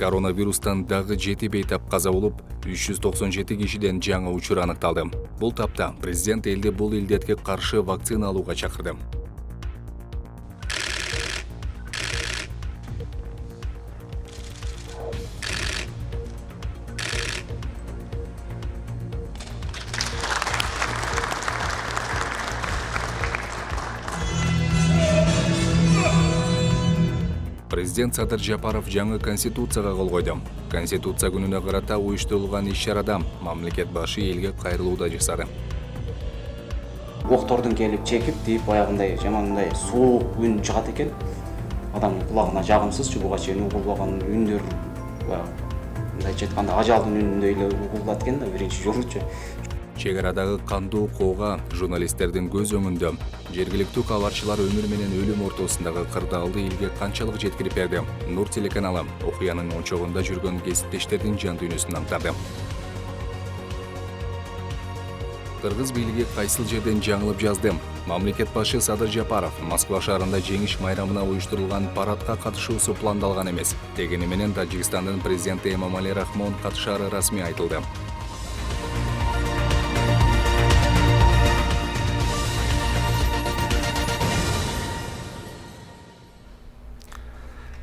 Коронавирустан дагы 7 бейтап каза болуп, 397 кишиден жаңы учур аныкталды. Бул тапта президент элди бул илдетке каршы вакцина алууга чакырды. Президент Садыр Жапаров жаңы конституцияга кол койду. Конституция күнүнө карата уюштурулган иш-чарада мамлекет башы элге кайрылуу да жасады. Октордун келип чекип дейп баягындай жамандай суук үн чыгат экен. Адамдын кулагына жагымсыз буга чейин угулбаган үндөр мындайча айтканда ажалдын үнүндөй эле угулат экен да биринчи жолучу. Чек арадагы кандуу окууга журналисттердин көз өңүндө жергиликтүү кабарчылар өмүр менен өлүм ортосундагы кырдаалды элге канчалык жеткирип берди. Нур телеканалы окуянын очогунда жүргөн кесиптештердин жан дүйнөсүн аңтарды. Кыргыз бийлиги кайсыл жерден жаңылып жазды. Мамлекет башы Садыр Жапаров Москва шаарында жеңиш майрамына уюштурулган парадка катышуусу пландалган эмес. Дегени менен Тажикстандын президенти Эмомали Рахмон катышаары расмий айтылды.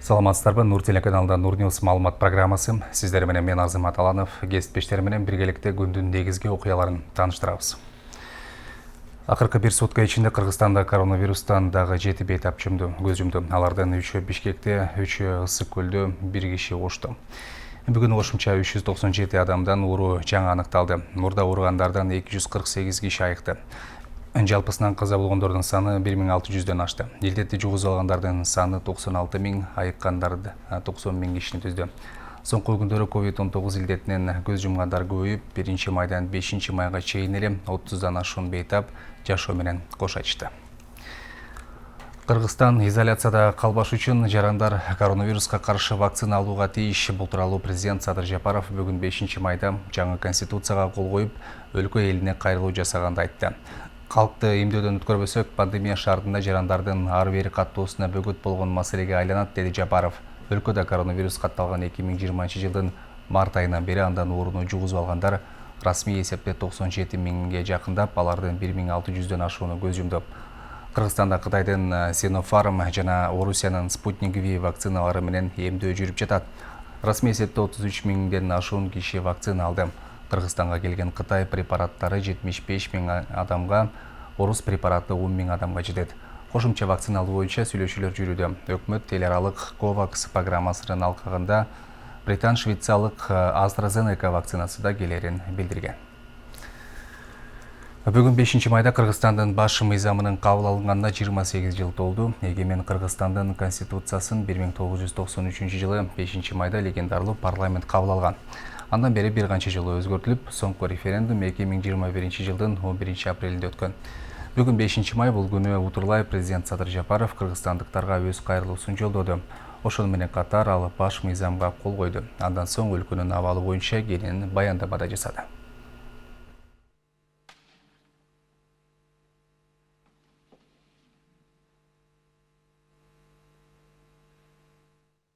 Саламатсыздарбы, Нур телеканалда Нур Ньюс маалымат программасы. Сиздер менен мен Азамат Аланов, кесиптештер менен биргеликте күндүн негизги окуяларын тааныштырабыз. Акыркы бир сутка ичинде Кыргызстанда коронавирустан дагы 7 бейтап көз жумду. Алардын 3-ü Бишкекте, 3-ü Ысык көлдө, 1 киши ошто. Бүгүн кошумча 397 адамдан оору жаңы аныкталды. Мурда ооругандардан 248 киши айыкты. Жалпысынан каза болгондордун саны 1600дөн ашты. Илдетти жугузуп алгандардын саны 96 000, айыккандарды 90 000 кишини түздү. Соңку күндөрү COVID-19 илдетинен көз жумгандар көбөйүп, 1 майдан 5 майга чейин эле 30дан ашуун бейтап жашоо менен кош айтышты. Кыргызстан изоляцияда калбаш үчүн жарандар коронавируска каршы вакцина алууга тийиш. Бул тууралуу президент Садыр Жапаров бүгүн 5 майда жаңы конституцияга кол коюп, өлкө элине кайрылуу жасаганды айтты. Калкты эмдөөдөн өткөрбөсөк, пандемия шартында жарандардын ар бери каттоосуна бөгөт болгон маселеге айланат, деди Жапаров. Өлкөдө коронавирус катталган 2020 жылдын март айынан бери андан ооруну жугузуп алгандар расмий эсепте 97 000ге жакындап, алардын 1600дөн ашууну көз жумду. Кыргызстанда Кытайдын Sinopharm жана Орусиянын Sputnik V вакциналары менен эмдөө жүрүп жатат. Расмий эсепте 33 000ден ашуун киши вакцина алды. Кыргызстанга келген Кытай препараттары 75 000 адамга, орус препараты 10 000 адамга жетет. Кошумча вакциналоо боюнча сүйлөшүүлөр жүрүүдө. Өкмөт эл аралык COVAX программасынын алкагында британ-швейцариялык AstraZeneca вакцинасы да келерин билдирген. Бүгүн 5 майда Кыргызстандын баш мыйзамынын кабыл алынганына 28 жыл толду. Эгемен Кыргызстандын конституциясын 1993 жылы 5 майда легендарлуу парламент кабыл алган. Андан бери бир канча жолу өзгөртүлүп, соңку референдум 2021 жылдын 11 апрелинде өткөн. Бүгүн 5 май бул күнү утурлай президент Садыр Жапаров кыргызстандыктарга өз кайрылуусун жолдоду. Ошону менен катар ал баш мыйзамга кол койду. Андан соң өлкөнүн абалы боюнча кенен баяндама да жасады.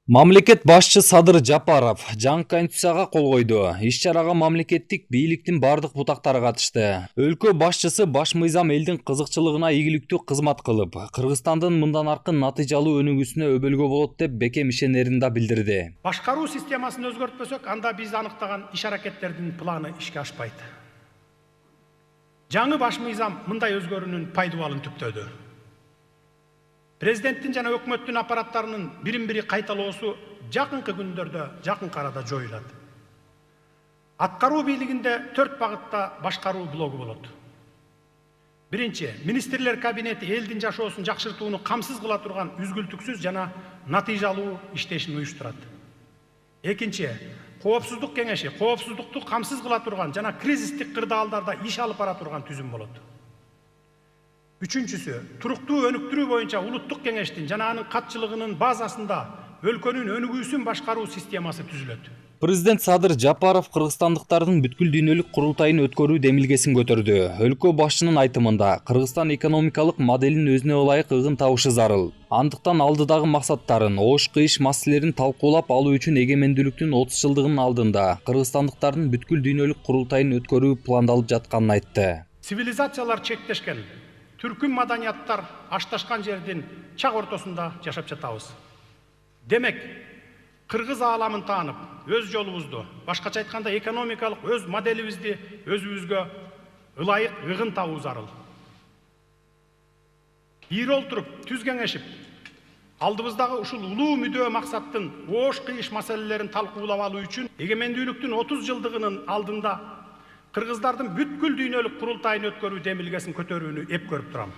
Мамлекет башчы Садыр Жапаров жаңы конституцияга кол койду. Иш-чарага мамлекеттик бийликтин бардык бутактары катышты. Өлкө башчысы баш мыйзам элдин кызыкчылыгына ийгиликтүү кызмат кылып, Кыргызстандын мындан аркы натыйжалуу өнүгүүсүнө өбөлгө болот деп бекем ишенерин да билдирди. Башкаруу системасын өзгөртпөсөк, анда биз аныктаган иш-аракеттердин планы ишке ашпайт. Жаңы баш мыйзам мындай өзгөрүүнүн пайдаланын түптөдү. Президенттин жана өкмөттүн аппараттарынын бирин-бири кайталоосу жакынкы күндөрдө, жакынкы арада жоюлат. Аткаруу бийлигинде 4 багытта башкаруу блогу болот. Биринчи, министрлер кабинети элдин жашоосун жакшыртууну камсыз кыла турган үзгүлтүксүз жана натыйжалуу иштешин уюштурат. Экинчи, коопсуздук кеңеши коопсуздукту камсыз кыла турган жана кризистик кырдаалдарда иш алып бара турган түзүм болот. Үчүнчүсү, туруктуу өнүктүрүү боюнча улуттук кеңештин жана анын катчылыгынын базасында өлкөнүн өнүгүүсүн башкаруу системасы түзүлөт. Президент Садыр Жапаров кыргызстандыктардын бүткүл дүйнөлүк курултайын өткөрүү демилгесин көтөрдү. Өлкө башчынын айтымында Кыргызстан экономикалык моделин өзүнө ылайык ыгын табышы зарыл. Андыктан алдыдагы максаттарын, ош кыйыш маселелерин талкуулап алуу үчүн эгемендүүлүктүн 30 жылдыгынын алдында кыргызстандыктардын бүткүл дүйнөлүк курултайын өткөрүү пландалып жатканын айтты. Цивилизациялар чектешкен, түркүм маданияттар ашташкан жердин чак ортосунда жашап жатабыз. Демек, кыргыз ааламын таанып, өз жолубузду, башкача айтканда экономикалык өз моделибизди өзүбүзгө ылайык ыгын табуу зарыл. Бир олтуруп, түз кеңешип, алдыбыздагы ушул улуу мүдөө максаттын ош кыйыш маселелерин талкуулап алуу үчүн эгемендүүлүктүн 30 жылдыгынын алдында кыргыздардын бүткүл дүйнөлүк курултайын өткөрүү демилгесин көтөрүүнү эп көрүп турам.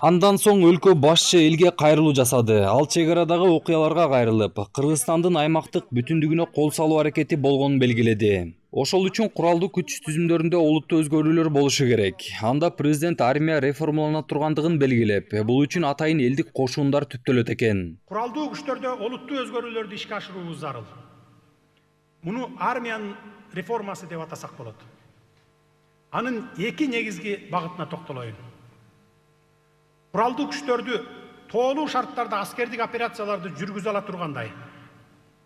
Андан соң өлкө башчы элге кайрылуу жасады. Ал чек арадагы окуяларга кайрылып, Кыргызстандын аймактык бүтүндүгүнө кол салуу аракети болгонун белгиледи. Ошол үчүн куралдуу күч түзүмдөрүндө олуттуу өзгөрүүлөр болушу керек. Анда президент армия реформалана тургандыгын белгилеп, бул үчүн атайын элдик кошуундар түптөлөт экен. Куралдуу күчтөрдө олуттуу өзгөрүүлөрдү ишке ашыруубуз зарыл. Муну армиянын реформасы деп атасак болот. Анын эки негизги багытына токтолоюн. Куралдуу күчтөрдү тоолуу шарттарда аскердик операцияларды жүргүзө ала тургандай,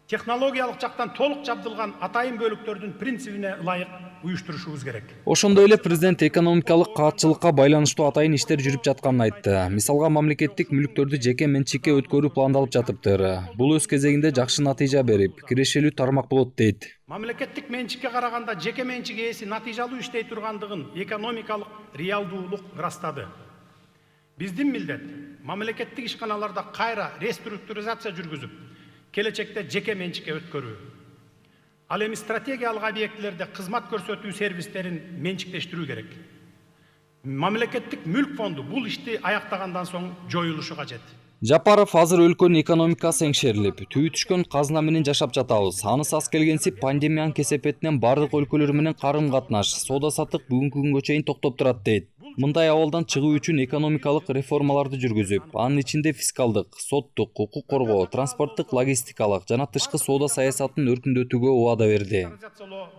технологиялык жактан толук жабдылган атайын бөлүктөрдүн принцибине ылайык уюштурушубуз керек. Ошондой эле президент экономикалык каатчылыкка байланыштуу атайын иштер жүрүп жатканын айтты. Мисалга, мамлекеттик мүлктөрдү жеке менчикке өткөрүү пландалып жатыптыр. Бул өз кезегинде жакшы натыйжа берип, кирешелүү тармак болот дейт. Мамлекеттик менчикке караганда жеке менчик ээси натыйжалуу иштей тургандыгын экономикалык реалдуулук ырастады. Биздин милдет мамлекеттик ишканаларда кайра реструктуризация жүргүзүп, келечекте жеке менчикке өткөрүү. Ал эми стратегиялык объектилерде кызмат көрсөтүү сервистерин менчиктештирүү керек. Мамлекеттик мүлк фонду бул ишти аяктагандан соң жоюлушу кажет. Жапаров азыр өлкөнүн экономикасы эңшерилип, түйү түшкөн казына менен жашап жатабыз. Анысы аз келгенсип пандемиянын кесепетинен бардык өлкөлөр менен карым-катнаш, соода саттык бүгүнкү күнгө чейин токтоп турат дейт. Мындай абалдан чыгуу үчүн экономикалык реформаларды жүргүзүп, анын ичинде фискалдык, соттук, укук коргоо, транспорттук, логистикалык жана тышкы соода саясатын өркүндөтүүгө убада берди.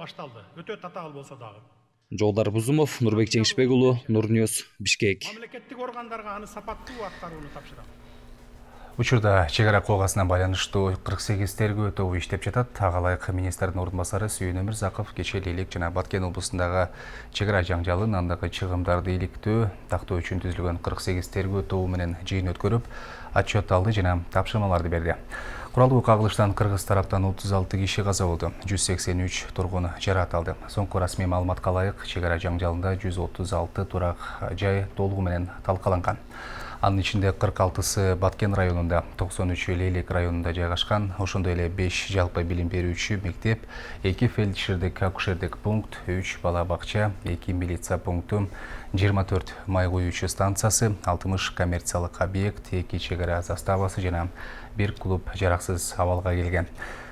Башталды. Өтө татаал болсо дагы. Жолдар Бузумов, Нурбек Жеңишбек уулу, Нурньюз, Бишкек. Мамлекеттик органдарга аны сапаттуу аткарууну тапшырам. Учурда чек ара кылгасына байланыштуу 48 тергөө тобу иштеп жатат. Агалайык министрдин ордун басары Сүйүн Өмүрзаков кечээ Лейлек жана Баткен облусундагы чек ара жаңжалын, андагы чыгымдарды иликтөө, тактоо үчүн түзүлгөн 48 тергөө тобу менен жыйын өткөрүп, отчет алды жана тапшырмаларды берди. Куралдуу кагылыштан кыргыз тараптан 36 киши каза болду, 183 тургун жараат алды. Соңку расмий маалыматка ылайык, чек ара жаңжалында 136 турак жай толугу менен талкаланган. Анын ичинде 46сы Баткен районунда, 93 Лейлек районунда жайгашкан. Ошондой эле 5 жалпы билим берүүчү мектеп, 2 фельдшердик акушердик пункт, 3 бала бакча, 2 милиция пункту, 24 май куюучу станциясы, 60 коммерциялык объект, 2 чек ара заставасы жана 1 клуб жараксыз абалга келген.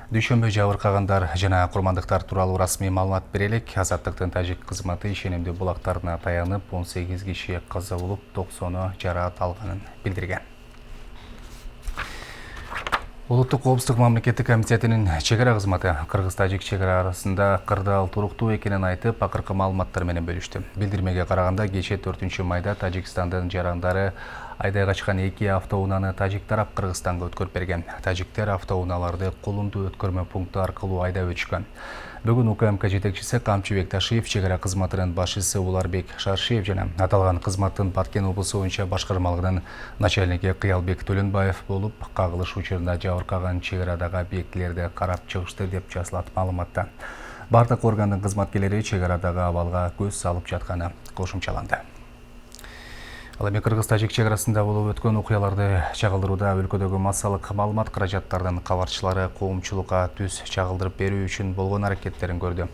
Дүйшөмбө жабыркагандар жана курмандыктар тууралуу расмий маалымат берелик. Азаттыктын тажик кызматы ишенимдүү булактарына таянып 18 киши каза болуп, 90 жараат алганын билдирген. Улуттук коопсуздук мамлекеттик комитетинин чек ара кызматы кыргыз-тажик чек ара арасында кырдаал туруктуу экенин айтып, акыркы маалыматтар менен бөлүштү. Билдирмеге караганда кечээ 4-майда Тажикстандын жарандары айдай качкан 2 автоунааны тажик тарап Кыргызстанга өткөрүп берген. Тажиктер автоунааларды колунду өткөрмө пункту аркылуу айдап өтүшкөн. Бүгүн УКМК жетекчиси Камчыбек Ташиев, чек ара кызматынын башчысы Уларбек Шаршиев жана аталган кызматтын Баткен облусу боюнча башкармалыгынын начальниги Кыялбек Төлөнбаев болуп, кагылыш учурунда жабыркаган чек арадагы объектилерди карап чыгышты деп жазылат маалыматта. Бардык органдын кызматкерлери чек арадагы абалга көз салып жатканы кошумчаланды. Ал эми кыргыз-тажик чек арасында болуп өткөн окуяларды чагылдырууда өлкөдөгү массалык маалымат каражаттардын кабарчылары коомчулукка түз чагылдырып берүү үчүн болгон аракеттерин көрдү.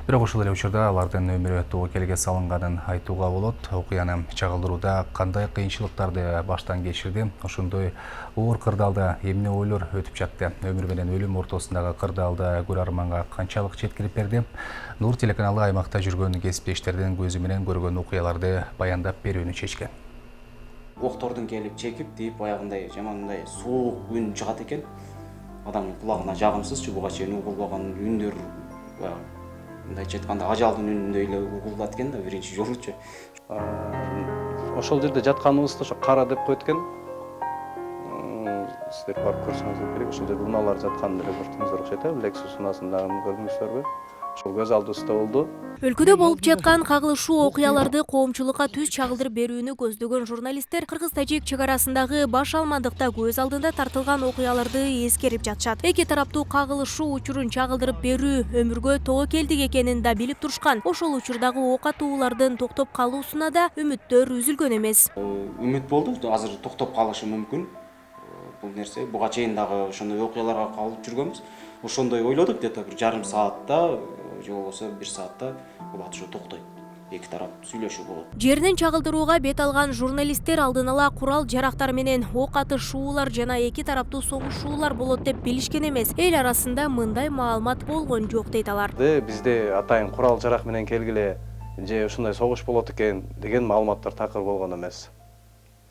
Бирок ошол эле учурда алардын өмүрү тобокелге салынганын айтууга болот. Окуяны чагылдырууда кандай кыйынчылыктарды баштан кечирди, ошондой оор кырдаалда эмне ойлор өтүп жатты, өмүр менен өлүм ортосундагы кырдаалда көрөрманга канчалык жеткирип берди. Нур телеканалы аймакта жүргөн кесиптештердин көзү менен көргөн окуяларды баяндап берүүнү чечкен. октордун келип чекип тиіп баягындай жамандай суук үн чыгат экен. Адамдын кулагына жагымсызчы, буга чейин угулбаган үндөр баягы мындайча айтканда ажалдын үнүндөй эле угулат экен да биринчи жолучу. Ошол жерде жатканыбызды ошо кара деп коет экен. Сиздер барып көрсөңүздөр керек. Ошол жерде унаалар жатканын деле көрдүңүздөр окшойт, Lexus унасын дагы көрдүңүздөрбү? Ошол көз алдыбызда болду. Өлкөдө болуп жаткан кагылышуу окуяларды коомчулукка түз чагылдырып берүүнү көздөгөн журналисттер кыргыз-тажик чек арасындагы баш алмандыкта көз алдында тартылган окуяларды эскерип жатышат. Эки тараптуу кагылышуу учурун чагылдырып берүү өмүргө тобокелдик экенин да билип турушкан. Ошол учурдагы ок атуулардын токтоп калуусуна да үмүттөр үзүлгөн эмес. Үмүт болду, азыр токтоп калышы мүмкүн. Бул нерсе буга чейин дагы ошондой окуяларга калып жүргөнбүз. Ошондой ойлодук, где-то бир жарым саатта же болбосо 1 саатта бул атышуу токтойт. Эки тарап сүйлөшүү болот. Жеринен чагылдырууга бет алган журналисттер алдын ала курал жарактар менен ок атышуулар жана эки тараптуу согушуулар болот деп билишкен эмес. Эл арасында мындай маалымат болгон жок дейт алар. Бизде атайын курал жарак менен келгиле же ушундай согуш болот экен деген маалыматтар такыр болгон эмес.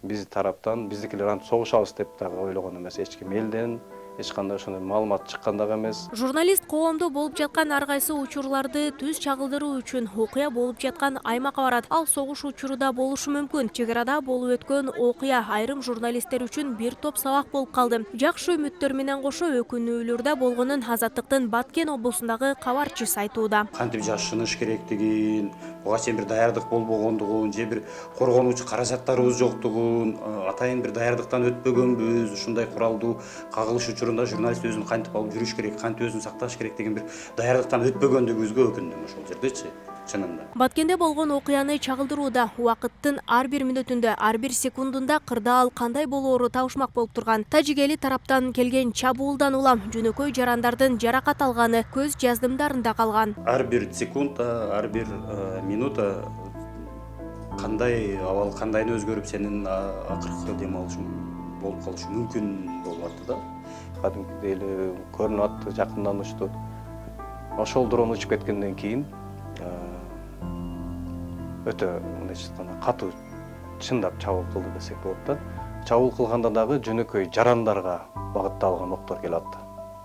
Биз тараптан биздикилер антип согушабыз деп дагы ойлогон эмес. Эч ким элден эч кандай ошондой маалымат чыккан дагы эмес. Журналист коомдо болуп жаткан ар кайсы учурларды түз чагылдыруу үчүн окуя болуп жаткан аймакка барат. Ал согуш учуруда болушу мүмкүн. Чек арада болуп өткөн окуя айрым журналисттер үчүн бир топ сабак болуп калды. Жакшы үмүттөр менен кошо өкүнүүлөр да болгонун Азаттыктын Баткен облусундагы кабарчысы айтууда. Кантип жашыныш керектигин, буга чейин бир даярдык болбогондугун, же бир коргонуучу каражаттарыбыз жоктугун, атайын бир даярдыктан өтпөгөнбүз, ушундай куралдуу кагылыш учурунда журналист өзүн кантип алып жүрүш керек, кантип өзүн сакташ керек деген бир даярдыктан өтпөгөндүгүбүзгө өкүндүм ошол жердечи. Чынында. Баткенде болгон окуяны чагылдырууда убакыттын ар бир мүнөтүндө, ар бир секундунда кырдаал кандай болоору табышмак болуп турган. Тажикели тараптан келген чабуулдан улам жөнөкөй жарандардын жаракат алганы көз жаздымдарында калган. Ар бир секунда, ар бир минута кандай абал, кандайын өзгөрүп сенин акыркы дем алышың болуп калышы мүмкүн болуп атты да. Кадимкидей эле көрүнүп атты, жакынданышты. Ошол дрон учуп кеткенден кийин өтө мындайча айтканда катуу чындап чабуул кылды десек болот да. Чабуул кылганда дагы жөнөкөй жарандарга багытталган октор келип атты.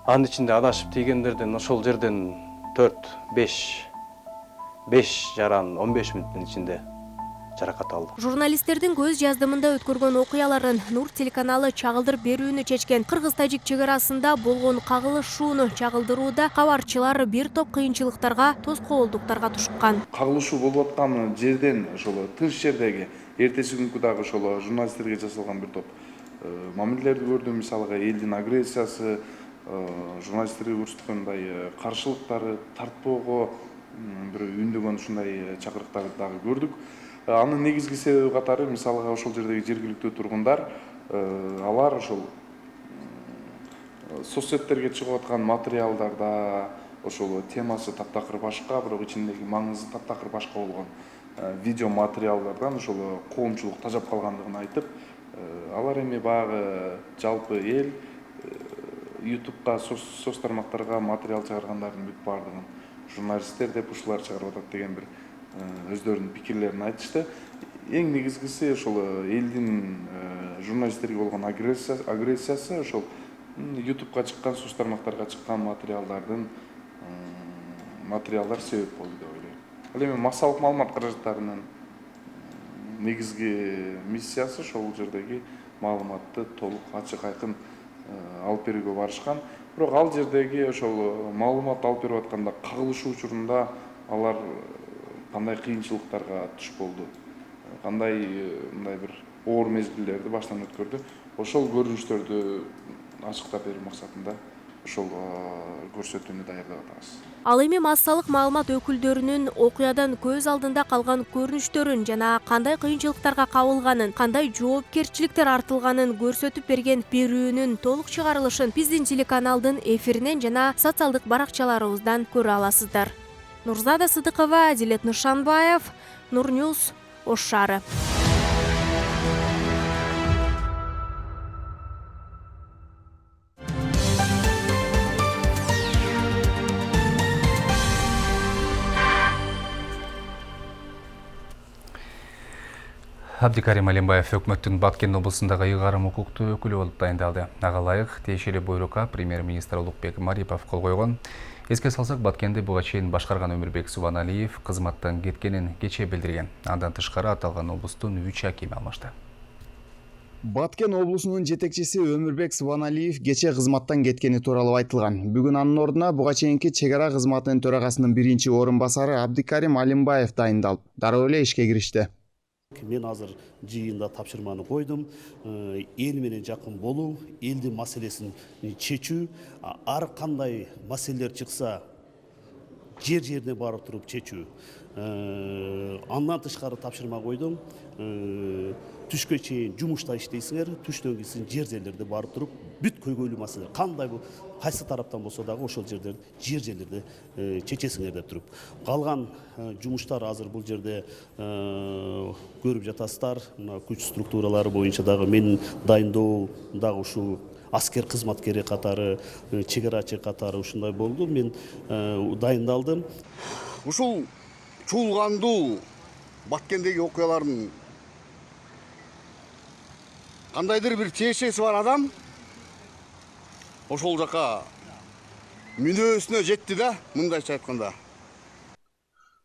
Анын ичинде адашып тийгендерден ошол жерден 4-5 жаран 15 мүнөттүн ичинде жаракат алды. Журналисттердин көз жаздымында өткөргөн окуяларын Нур телеканалы чагылдырып берүүнү чечкен. Кыргыз-тажик чек арасында болгон кагылышууну чагылдырууда кабарчылар бир топ кыйынчылыктарга, тоскоолдуктарга тушкан. Кагылышуу болуп аткан жерден ошол тыш жердеги эртеси күнкү дагы ошол журналисттерге жасалган бир топ мамилелерди көрдүм. Мисалга элдин агрессиясы, журналисттерге көрсөткөн мындай каршылыктары, тартпоого бир үндөгөн ушундай чакырыктарды дагы көрдүк. Анын негизги себеби катары мисалга ошол жердеги жергиликтүү тургундар алар ошол соцсеттерге чыгып аткан материалдарда ошол темасы таптакыр башка, бирок ичиндеги маңызы таптакыр башка болгон видео материалдардан ошол коомчулук тажап калгандыгын айтып, алар эми баягы жалпы эл YouTube'га, соц тармактарга материал чыгаргандардын бүт баардыгын журналисттер деп ушулар чыгарып атат деген бир өздөрүнүн пикирлерин айтышты. Эң негизгиси ошол элдин журналисттерге болгон агрессиясы ошол YouTube'га чыккан, соц тармактарга чыккан материалдар себеп болду деп ойлойм. Ал эми массалык маалымат каражаттарынын негизги миссиясы ошол жердеги маалыматты толук ачык айкын алып берүүгө барышкан. Бирок ал жердеги ошол маалымат алып берип атканда кагылышуу учурунда алар кандай кыйынчылыктарга туш болду, кандай мындай бир оор мезгилдерди баштан өткөрдү, ошол көрүнүштөрдү ачыктап берүү максатында ошол көрсөтүүнү даярдап атабыз. Ал эми массалык маалымат өкүлдөрүнүн окуядан көз алдында калган көрүнүштөрүн жана кандай кыйынчылыктарга кабылганын, кандай жоопкерчиликтер артылганын көрсөтүп берген берүүнүн толук чыгарылышын биздин телеканалдын эфиринен жана социалдык баракчаларыбыздан көрө аласыздар. Нурзада Сыдыкова, Адилет Нышанбаев, Нурньюз, Ош шаары. Абдикарим Алимбаев өкмөттүн Баткен облусундагы ыйгарым укуктуу өкүлү болуп дайындалды. Ага ылайык тиешелүү буйрукка премьер-министр Улукбек Марипов кол койгон. Эске салсак, Баткенди буга чейин башкарган Өмүрбек Субаналиев кызматтан кеткенин кечээ билдирген. Андан тышкары аталган облустун 3 акими алмашты. Баткен облусунун жетекчиси Өмүрбек Субаналиев кечээ кызматтан кеткени тууралуу айтылган. Бүгүн анын ордуна буга чейинки чек ара кызматынын төрагасынын биринчи орун басары Абдикарим Алимбаев дайындалып, дароо эле ишке киришти. Мен азыр жыйында тапшырманы койдум. Эл менен жакын болуу, элдин маселесин чечүү, ар кандай маселелер чыкса жерине барып туруп чечүү. Андан тышкары тапшырма койдум. Түшкө чейин жумушта иштейсиңер, түштөн кийин жерлерде барып туруп бүт көйгөйлүү маселе кандай бул кайсы тараптан болсо дагы ошол жерлерде чечесиңер деп туруп. Калган жумуштар азыр бул жерде көрүп жатасыздар. Мына күч структуралары боюнча дагы менин дайындоо дагы ушул аскер кызматкери катары, чек-арачы катары ушундай болду. Мен дайындалдым. Ушул чуулгандуу Баткендеги окуялардын кандайдыр бир тиешеси бар адам ошол жака мүнөөсүнө жетти да, мындайча айтканда.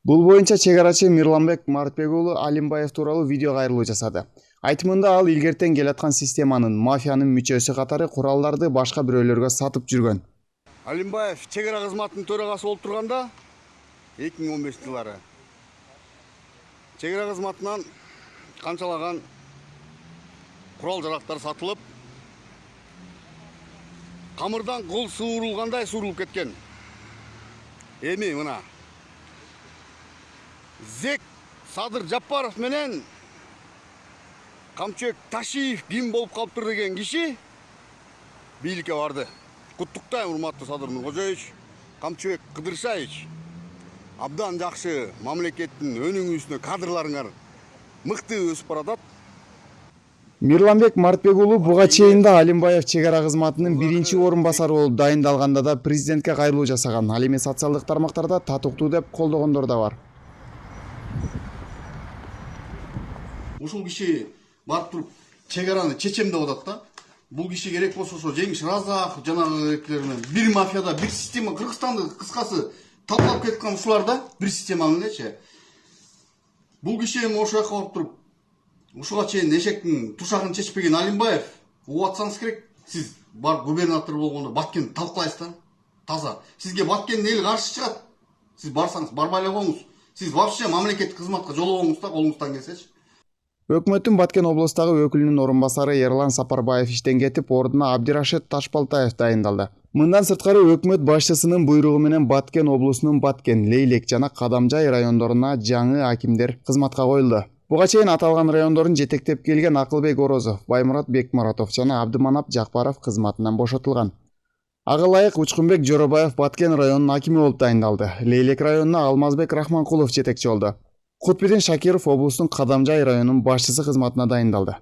Бул боюнча чек-арачы Мирланбек Мартбек уулу Алимбаев тууралуу видео кайрылуу жасады. Айтымында ал илгертен келаткан системанын, мафиянын мүчөсү катары куралдарды башка бирөөлөргө сатып жүргөн. Алимбаев чек ара кызматынын төрагасы болуп турганда 2015-жылдары чек ара кызматынан канчалаган курал жарактар сатылып, камырдан кыл суурулгандай суурулуп кеткен. Эми мына Зек Садыр Жапаров менен Камчыбек Ташиев ким болуп калыптыр деген киши бийликке барды. Куттуктайм, урматтуу Садыр Нуркожоевич, Камчыбек Кыдыршаевич. Абдан жакшы мамлекеттин өнүгүүсүнө кадрларыңар мыкты өсүп баратат. Мирланбек Мартбек уулу буга чейин да Алимбаев чек ара кызматынын биринчи орун басары болуп дайындалганда да президентке кайрылуу жасаган. Ал эми социалдык тармактарда татыктуу деп колдогондор да бар. Ушул киши барып туруп чек араны чечем деп атат да. Бул киши керек болсо ошо Жеңиш Разак жанагылар менен бир мафияда бир система, Кыргызстанды кыскасы талкалап кеткан ушуларда бир системаны элечи. Бул киши эми ошол жака барып туруп ушуга чейин эшектин тушагын чечпеген Алимбаев угуп атсаңыз керек. Сиз бар губернатор болгондо Баткенди талкалайсыз да. Таза. Сизге Баткендин эли каршы чыгат. Сиз барсаңыз барбай эле коңуз. Сиз вообще мамлекеттик кызматка жолобоңуз да, колуңуздан келсечи. Өкмөттүн Баткен облустагы өкүлүнүн орун басары Ерлан Сапарбаев иштен кетип, ордуна Абдирашид Ташбалтаев дайындалды. Мындан сырткары өкмөт башчысынын буйругу менен Баткен облусунун Баткен, Лейлек жана Кадамжай райондоруна жаңы акимдер кызматка коюлду. Буга чейин аталган райондорун жетектеп келген Акылбек Орозов, Баймурат Бекмуратов жана Абдыманап Жакпаров кызматынан бошотулган. Ага ылайык Учкунбек Жоробаев Баткен районунун акими болуп дайындалды. Лейлек районуна Алмазбек Рахманкулов жетекчи болду. Кутбедин Шакиров облустун Кадамжай районунун башчысы кызматына дайындалды.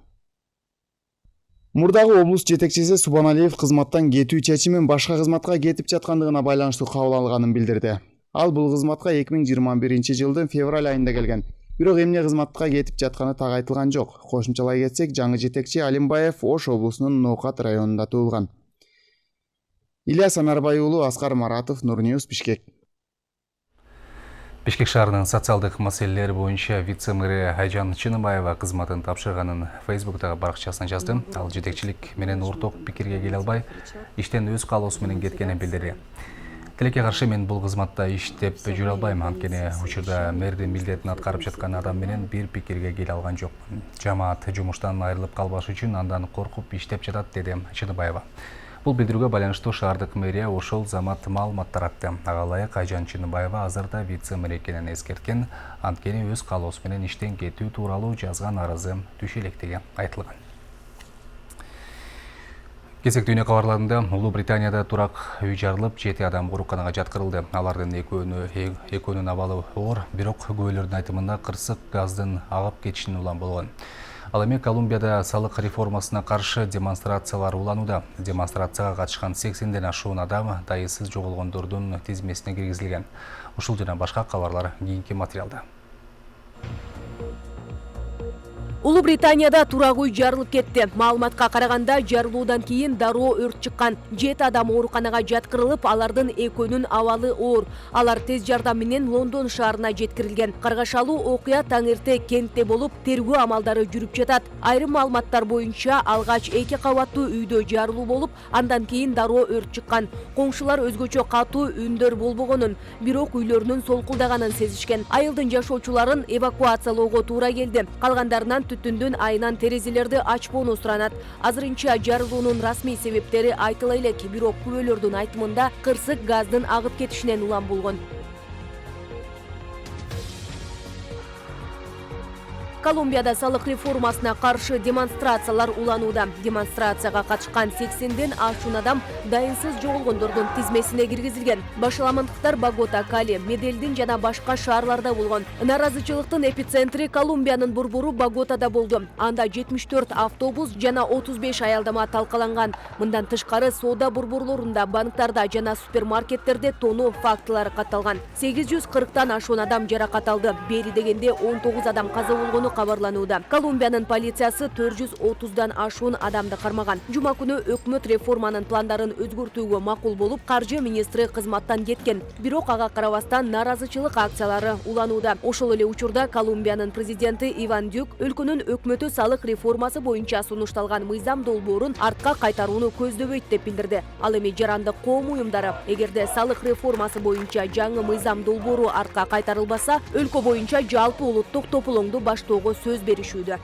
Мурдагы облус жетекчиси Субаналиев кызматтан кетүү чечимин башка кызматка кетип жаткандыгына байланыштуу кабыл алганын билдирди. Ал бул кызматка 2021-жылдын февраль айында келген. Бирок эмне кызматка кетип жатканы так айтылган жок. Кошумчалай кетсек, жаңы жетекчи Алимбаев Ош облусунун Ноокат районунда туулган. Ильяс Анарбай уулу, Аскар Маратов, Нурньюз, Бишкек. Бишкек шаарынын социалдык маселелер боюнча вице-мэри Айжан Чыныбаева кызматын тапшырганын Facebook'тагы баракчасына жазды. Ал жетекчилик менен орток пикирге келе албай, иштен өз каалоосу менен кеткенин билдирди. Тилекке каршы мен бул кызматта иштеп жүрө албайм, анткени учурда мэрдин милдетин аткарып жаткан адам менен бир пикирге келе алган жокмун. Жамаат жумуштан айрылып калбаш үчүн андан коркуп иштеп жатат, деди Чыныбаева. Бул билдирүүгө байланыштуу шаардык мэрия ошол замат маалымат таратты. Ага ылайык Айжан Чыныбаева азырда вице-мэр экенин эскерткен, анткени өз каалоосу менен иштен кетүү тууралуу жазган арызы түшө электиги айтылган. Кезек дүйнө кабарларында Улуу Британияда турак үй жарылып, 7 адам ооруканага жаткырылды. Алардын экөөнүн абалы оор, бирок күбөлөрдүн айтымында кырсык газдын агып кетишинин улам болгон. Ал эми Колумбияда салык реформасына каршы демонстрациялар уланууда. Демонстрацияга катышкан 80ден ашуун адам дайысыз жоголгондордун тизмесине киргизилген. Ушул жана башка кабарлар кийинки материалда. Улуу Британияда турак үй жарылып кетти. Маалыматка караганда, жарылуудан кийин дароо өрт чыккан. 7 адам ооруканага жаткырылып, алардын экөөнүн абалы оор. Алар тез жардам менен Лондон шаарына жеткирилген. Каргашалуу окуя таң эрте кентте болуп, тергөө амалдары жүрүп жатат. Айрым маалыматтар боюнча, алгач 2 кабаттуу үйдө жарылуу болуп, андан кийин дароо өрт чыккан. Коңшулар өзгөчө катуу үндөр болбогонун, бирок үйлөрүнүн солкулдаганын сезишкен. Айылдын жашоочуларын эвакуациялоого туура келди. Калгандарынан түтүндүн айынан терезелерди ачпоону суранат. Азырынча жарылуунун расмий себептери айтыла элек, бирок күбөлөрдүн айтымында кырсык газдын агып кетишинен улам болгон. Колумбияда салык реформасына каршы демонстрациялар уланууда. Демонстрацияга катышкан 80ден ашуун адам дайынсыз жоголгондордун тизмесине киргизилген. Башаламандыктар Богота, Кали, Медельдин жана башка шаарларда болгон. Наразычылыктын эпицентри Колумбиянын борбору Боготада болду. Анда 74 автобус жана 35 аялдама талкаланган. Мындан тышкары соода борборлорунда, банктарда жана супермаркеттерде тоноо фактылары катталган. 840тан ашуун адам жаракат алды. Бери дегенде 19 адам каза болгону кабарланууда. Колумбиянын полициясы 430дан ашуун адамды кармаган. Жума күнү өкмөт реформанын пландарын өзгөртүүгө макул болуп, каржы министри кызматтан кеткен. Бирок ага карабастан наразычылык акциялары уланууда. Ошол эле учурда Колумбиянын президенти Иван Дюк өлкөнүн өкмөтү салык реформасы боюнча сунушталган мыйзам долбоорун артка кайтарууну көздөбөйт деп билдирди. Ал эми жарандык коом уюмдары эгерде салык реформасы боюнча жаңы мыйзам долбоору артка кайтарылбаса, өлкө боюнча жалпы улуттук тополоңду баштоого сөз беришүүдө.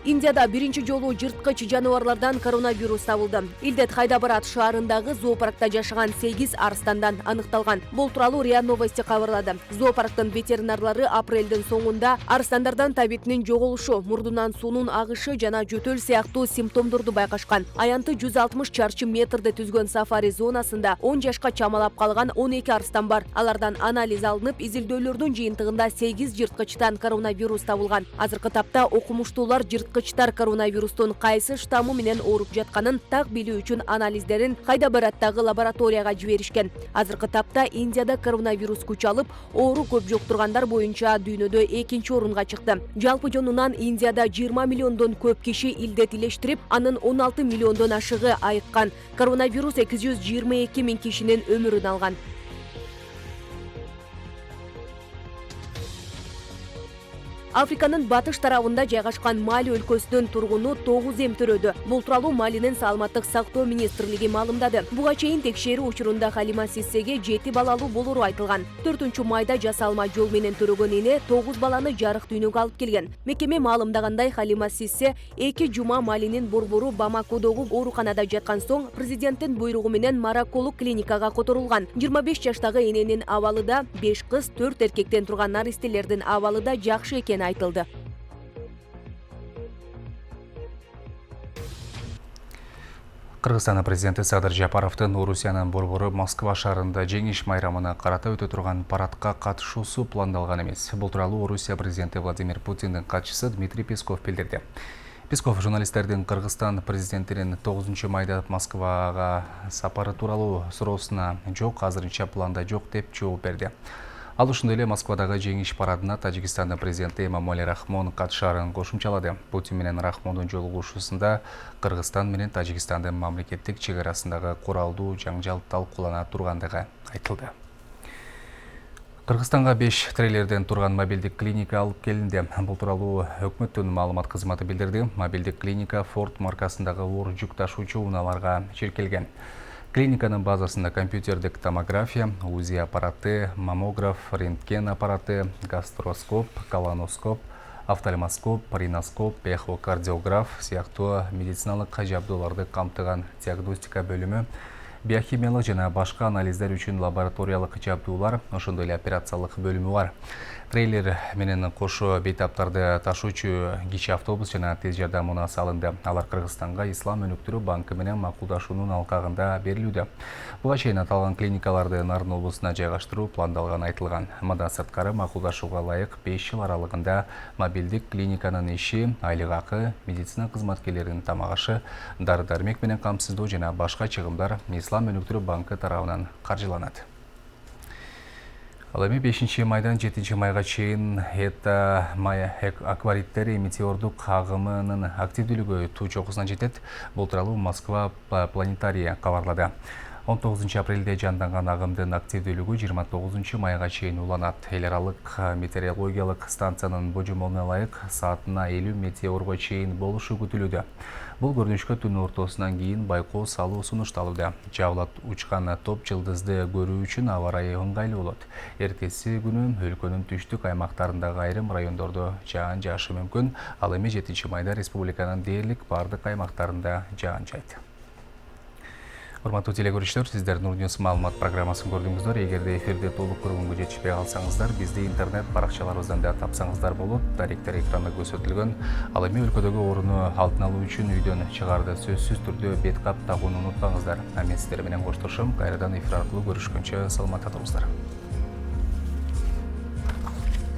Индияда биринчи жолу жырткыч жаныбарлардан коронавирус табылды. Илдет Хайдабарат шаарындагы зоопаркта жашаган 8 арстандан аныкталган. Бул тууралуу РИА Новости кабарлады. Зоопарктын ветеринарлары апрелдин соңунда арстандардан табитинин жоголушу, мурдунан суунун агышы жана жөтөл сыяктуу симптомдорду байкашкан. Аянты 160 чарчы метрди түзгөн сафари зонасында 10 жашка чамалап калган 12 арстан бар. Алардан анализ алынып, изилдөөлөрдүн жыйынтыгында 8 жырткычтан коронавирус табылган. Азыркы тапта окумуштуулар жырткычтар коронавирустун кайсы штаммы менен ооруп жатканын так билүү үчүн анализдерин Хайдабараттагы лабораторияга жиберишкен. Азыркы тапта Индияда коронавирус күч алып, оору көп жуктургандар боюнча дүйнөдө 2-чи орунга чыкты. Жалпы жонунан Индияда 20 миллиондон көп киши илдет илештирип, анын 16 миллиондон ашыгы айыккан. Коронавирус 222 миң кишинин өмүрүн алган. Африканын батыш тарабында жайгашкан Мали өлкөсүнүн тургуну 9 эм төрөдү. Бул тууралуу Малинин саламаттык сактоо министрлиги маалымдады. Буга чейин текшерүү учурунда Халима Сиссеге 7 балалуу болору айтылган. 4-майда жасалма жол менен төрөгөн эне 9 баланы жарык дүйнөгө алып келген. Мекеме маалымдагандай, Халима Сиссе 2 жума Малинин борбору Бамакодогу ооруканада жаткан соң президенттин буйругу менен Мараколу клиникага которулган. 25 жаштагы эненин абалы да 5 кыз, 4 эркектен турган наристелердин абалы да жакшы экени айтылды. Кыргызстан президенти Садыр Жапаровдун Орусиянын борбору Москва шаарында жеңиш майрамына карата өтө турган парадка катышуусу пландалган эмес. Бул тууралуу Орусия президенти Владимир Путиндин катчысы Дмитрий Песков билдирди. Песков журналисттердин Кыргызстан президентинин 9 майда Москвага сапары тууралуу суроосуна жок, азырынча планда жок деп жооп берди. Ал ушундай эле Москвадагы жеңиш парадына Тажикстандын президенти Эмомали Рахмон катышаарын кошумчалады. Путин менен Рахмондун жолугушуусунда Кыргызстан менен Тажикстандын мамлекеттик чек арасындагы куралдуу жаңжал талкуулана тургандыгы айтылды. Кыргызстанга 5 трейлерден турган мобилдик клиника алып келинди. Бул тууралуу өкмөттүн маалымат кызматы билдирди. Мобилдик клиника Ford маркасындагы оор жүк ташуучу унааларга чиркелген. Клиниканын базасында компьютердик томография, УЗИ аппараты, маммограф, рентген аппараты, гастроскоп, колоноскоп, офтальмоскоп, риноскоп, эхокардиограф сыяктуу медициналык жабдууларды камтыган диагностика бөлүмү, биохимиялык жана башка анализдер үчүн лабораториялык жабдуулар, ошондой эле операциялык бөлүмү бар. Трейлер менен кошо бейтаптарды ташуучу кичи автобус жана тез жардам унаасы алынды. Алар Кыргызстанга Ислам өнүктүрүү банкы менен макулдашуунун алкагында берилүүдө. Буга чейин аталган клиникаларды Нарын облусуна жайгаштыруу пландалганы айтылган. Мындан сырткары макулдашууга ылайык 5 жыл аралыгында мобилдик клиниканын иши, айлык акы, медицина кызматкерлеринин тамак ашы, дары-дармек менен камсыздоо жана башка чыгымдар Ислам өнүктүрүү банкы тарабынан каржыланат. Ал эми 5 майдан 7 майга чейин это май аквариттери метеордук агымынын активдүүлүгү туу чокусуна жетет. Бул тууралуу Москва планетария кабарлады. 19 апрелде жанданган агымдын активдүүлүгү 29 майга чейин уланат. Эл аралык метеорологиялык станциянын божомолуна ылайык саатына 50 метеорго чейин болушу күтүлүүдө. Бул көрүнүшкө түн ортосунан кийин байкоо салуу сунушталууда. Жабылат учкан топ жылдызды көрүү үчүн аба ырайы ыңгайлуу болот. Эртеси күнү өлкөнүн түштүк аймактарындагы айрым райондордо жаан жаашы мүмкүн. Ал эми 7 майда республиканын дээрлик бардык аймактарында жаан жайт. Урматтуу телекөрүүчүлөр, сиздер Нур Ньюс маалымат программасын көрдүңүздөр. Эгерде эфирде толук көргөнгө жетишпей калсаңыздар, бизди интернет баракчаларыбыздан да тапсаңыздар болот. Даректер экранда көрсөтүлгөн. Ал эми өлкөдөгү орунду алдын алуу үчүн үйдөн чыгарды сөзсүз түрдө бет кап тагууну унутпаңыздар. Мен сиздер менен коштошом. Кайрадан эфир аркылуу көрүшкөнчө саламатта туруңуздар.